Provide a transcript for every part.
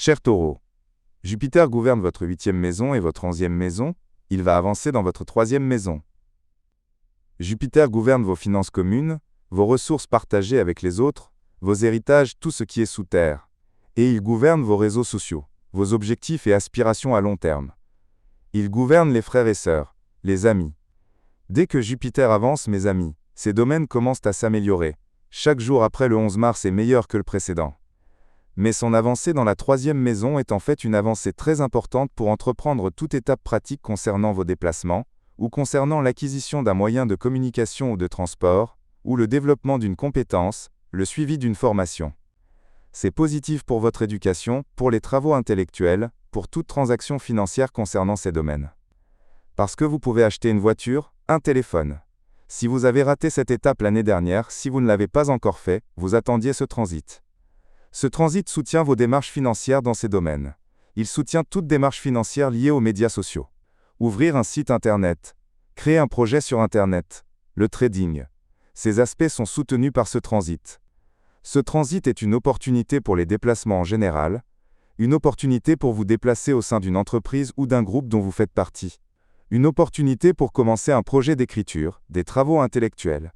Cher Taureau, Jupiter gouverne votre 8e maison et votre 11e maison, il va avancer dans votre 3e maison. Jupiter gouverne vos finances communes, vos ressources partagées avec les autres, vos héritages, tout ce qui est sous terre. Et il gouverne vos réseaux sociaux, vos objectifs et aspirations à long terme. Il gouverne les frères et sœurs, les amis. Dès que Jupiter avance, mes amis, ces domaines commencent à s'améliorer. Chaque jour après le 11 mars est meilleur que le précédent. Mais son avancée dans la 3e maison est en fait une avancée très importante pour entreprendre toute étape pratique concernant vos déplacements, ou concernant l'acquisition d'un moyen de communication ou de transport, ou le développement d'une compétence, le suivi d'une formation. C'est positif pour votre éducation, pour les travaux intellectuels, pour toute transaction financière concernant ces domaines. Parce que vous pouvez acheter une voiture, un téléphone. Si vous avez raté cette étape l'année dernière, si vous ne l'avez pas encore fait, vous attendiez ce transit. Ce transit soutient vos démarches financières dans ces domaines. Il soutient toute démarche financière liée aux médias sociaux. Ouvrir un site Internet, créer un projet sur Internet, le trading. Ces aspects sont soutenus par ce transit. Ce transit est une opportunité pour les déplacements en général, une opportunité pour vous déplacer au sein d'une entreprise ou d'un groupe dont vous faites partie, une opportunité pour commencer un projet d'écriture, des travaux intellectuels.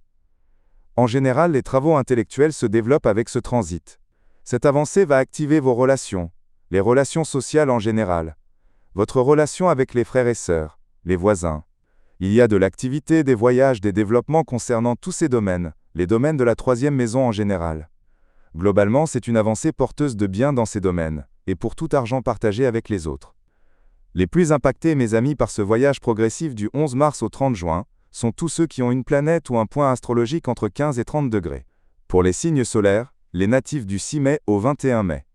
En général, les travaux intellectuels se développent avec ce transit. Cette avancée va activer vos relations, les relations sociales en général, votre relation avec les frères et sœurs, les voisins. Il y a de l'activité, des voyages, des développements concernant tous ces domaines, les domaines de la 3e maison en général. Globalement, c'est une avancée porteuse de biens dans ces domaines, et pour tout argent partagé avec les autres. Les plus impactés, mes amis, par ce voyage progressif du 11 mars au 30 juin, sont tous ceux qui ont une planète ou un point astrologique entre 15 et 30 degrés. Pour les signes solaires, les natifs du 6 mai au 21 mai.